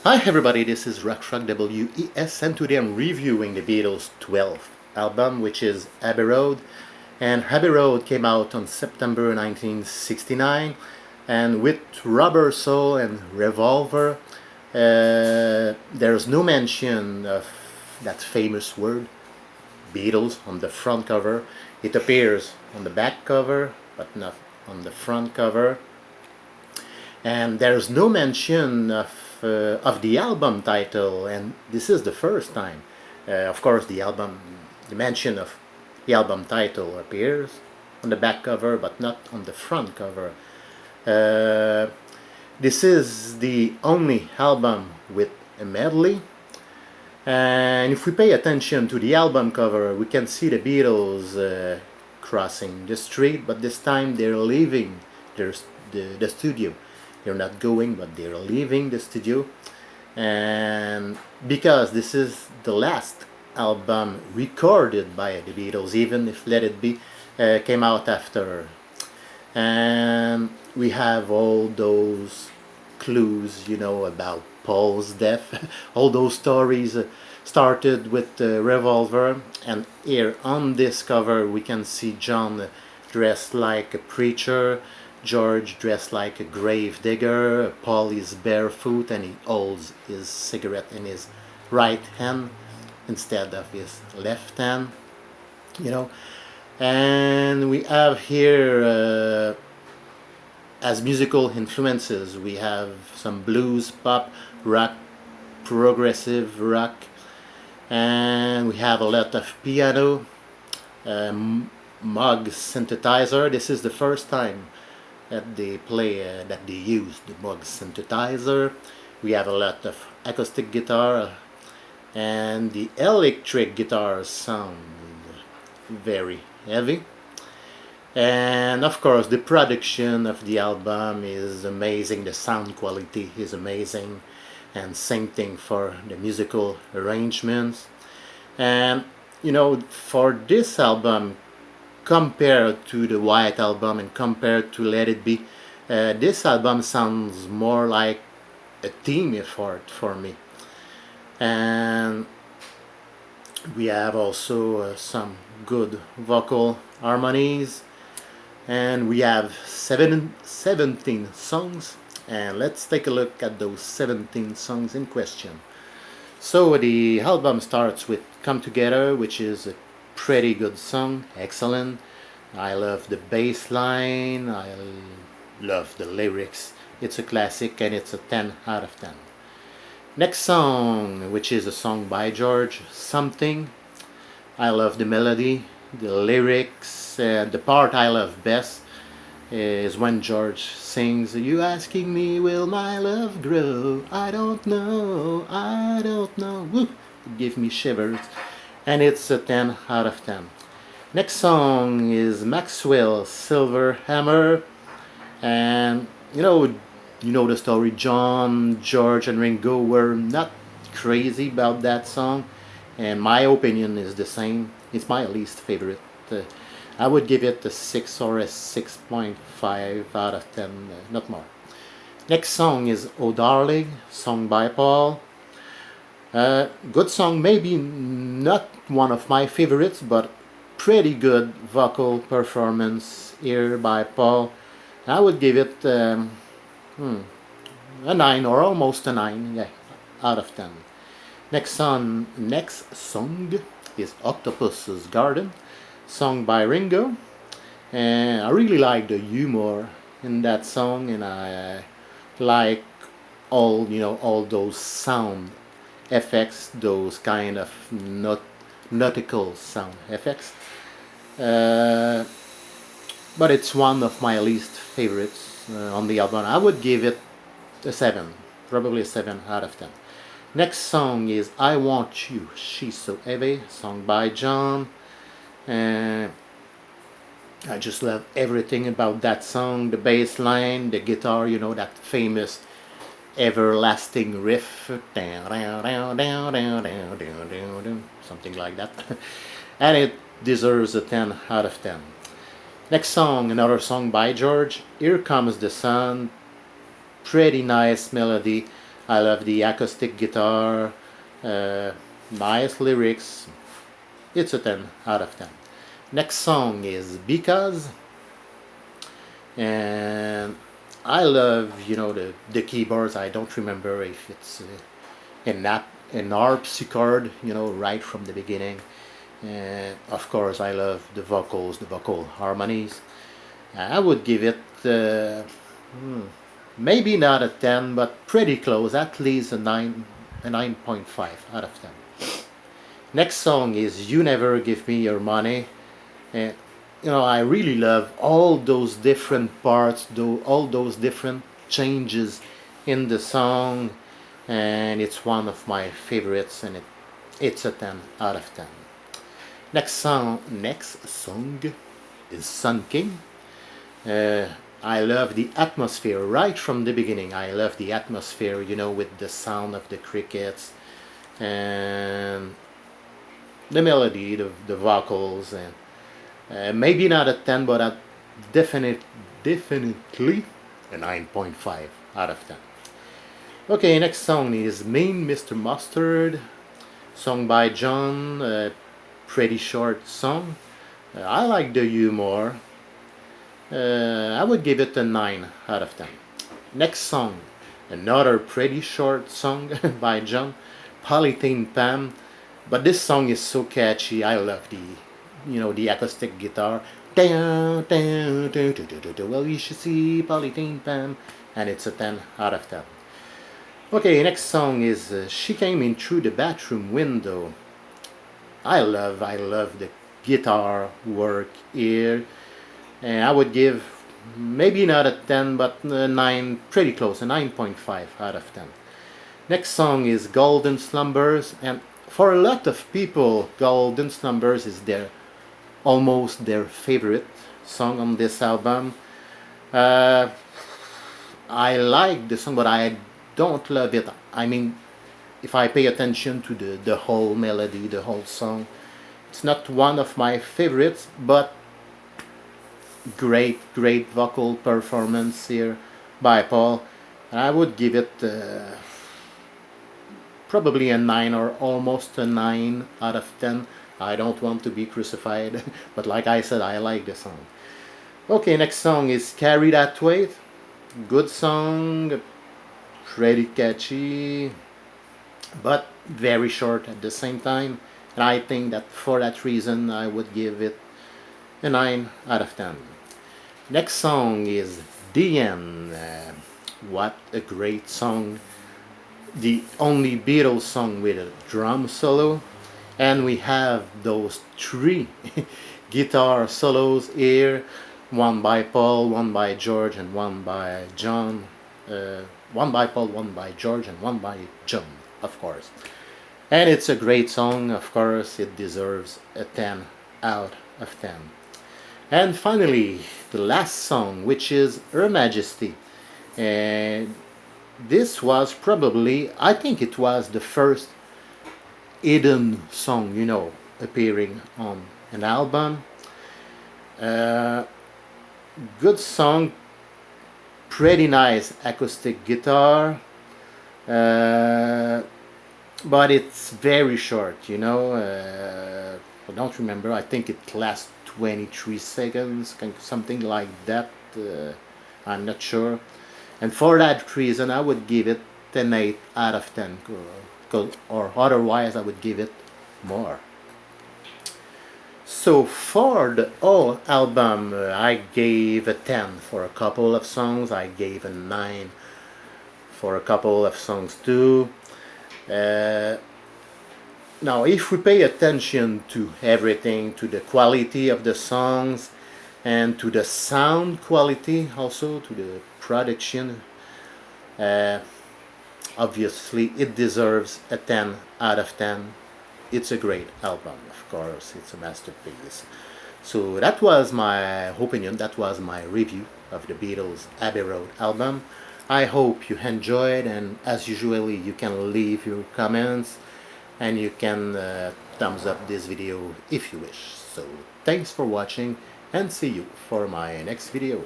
Hi everybody, this is WES, and today I'm reviewing the Beatles' 12th album, which is Abbey Road. And Abbey Road came out on September 1969, and with Rubber Soul and Revolver, there's no mention of that famous word, Beatles, on the front cover. It appears on the back cover, but not on the front cover. And there's no mention of the album title, and this is the first time. Of course, the mention of the album title appears on the back cover, but not on the front cover. This is the only album with a medley, and if we pay attention to the album cover, we can see the Beatles crossing the street, but this time they're leaving the studio. They're not going, but they're leaving the studio. And because this is the last album recorded by the Beatles, even if Let It Be came out after. And we have all those clues, about Paul's death. All those stories started with Revolver. And here on this cover, we can see John dressed like a preacher, George dressed like a grave digger, Paul is barefoot and he holds his cigarette in his right hand instead of his left hand, And we have here, as musical influences, we have some blues, pop, rock, progressive rock, and we have a lot of piano, Moog synthesizer. This is the first time that they use the Moog synthesizer. We have a lot of acoustic guitar, and the electric guitars sound very heavy. And of course, the production of the album is amazing. The sound quality is amazing, and same thing for the musical arrangements. And for this album, compared to the White Album and compared to Let It Be, this album sounds more like a team effort for me. And we have also some good vocal harmonies, and we have 17 songs, and let's take a look at those 17 songs in question. So the album starts with Come Together, which is a pretty good song, excellent. I love the bass line, I love the lyrics. It's a classic and it's a 10 out of 10. Next song, which is a song by George, Something. I love the melody, the lyrics. The part I love best is when George sings, "You asking me, will my love grow? I don't know, I don't know." Woo! It gives me shivers. And it's a 10 out of 10. Next song is Maxwell's Silver Hammer, and you know the story. John, George, and Ringo were not crazy about that song, and my opinion is the same. It's my least favorite. I would give it a 6 or a 6.5 out of 10, not more. Next song is Oh Darling, sung by Paul. Good song, maybe not one of my favorites, but pretty good vocal performance here by Paul. I would give it a 9 or almost a 9, yeah, out of 10. Next song is Octopus's Garden, sung by Ringo. And I really like the humor in that song, and I like all those sound effects, those kind of nautical sound effects. But it's one of my least favorites on the album. I would give it a 7, probably a 7 out of 10. Next song is I Want You, She's So Heavy, sung by John. I just love everything about that song, the bass line, the guitar, that famous everlasting riff, something like that. And it deserves a 10 out of 10. Next song, another song by George, Here Comes the Sun. Pretty nice melody. I love the acoustic guitar, nice lyrics. It's a 10 out of 10. Next song is Because, and I love, you know, the keyboards. I don't remember if it's an harpsichord, you know, right from the beginning. And of course, I love the vocals, the vocal harmonies. I would give it maybe not a 10, but pretty close, at least a 9.5 out of 10. Next song is You Never Give Me Your Money. And you know, I really love all those different parts, all those different changes in the song, and it's one of my favorites, and it's a 10 out of 10. Next song is Sun King. I love the atmosphere right from the beginning. I love the atmosphere, you know, with the sound of the crickets and the melody, the vocals, and maybe not a 10, but a definitely a 9.5 out of 10. Okay, next song is Mean Mr. Mustard, sung by John. Pretty short song. I like the humor. I would give it a 9 out of 10. Next song, another pretty short song by John, Polythene Pam. But this song is so catchy. I love the acoustic guitar. Well, you should see Polythene Pam, and it's a 10 out of 10. Okay, next song is She Came In Through the Bathroom Window. I love the guitar work here, and I would give maybe not a 10, but a 9, pretty close, a 9.5 out of 10. Next song is Golden Slumbers, and for a lot of people, Golden Slumbers is almost their favorite song on this album. I like the song, but I don't love it. I mean, if I pay attention to the whole melody, the whole song, it's not one of my favorites, but great vocal performance here by Paul. I would give it probably a 9 or almost a 9 out of 10. I don't want to be crucified, but like I said, I like the song. Okay, next song is Carry That Weight. Good song, pretty catchy, but very short at the same time. And I think that for that reason, I would give it a 9 out of 10. Next song is The End. What a great song. The only Beatles song with a drum solo. And we have those 3 guitar solos here. One by Paul, one by George, and one by John. One by Paul, one by George, and one by John, of course. And it's a great song, of course. It deserves a 10 out of 10. And finally, the last song, which is Her Majesty. And this was probably, I think it was the first hidden song, you know, appearing on an album. Good song, pretty nice acoustic guitar, but it's very short, you know. I don't remember, I think it lasts 23 seconds, something like that. I'm not sure. And for that reason, I would give it an 8 out of 10, or otherwise I would give it more. So for the whole album, I gave a 10 for a couple of songs. I gave a 9 for a couple of songs too. Now, if we pay attention to everything, to the quality of the songs, and to the sound quality, also to the production, obviously it deserves a 10 out of 10. It's a great album, of course. It's a masterpiece. So that was my opinion, that was my review of the Beatles Abbey Road album. I hope you enjoyed, and as usually you can leave your comments and you can thumbs up this video if you wish. So thanks for watching, and see you for my next video.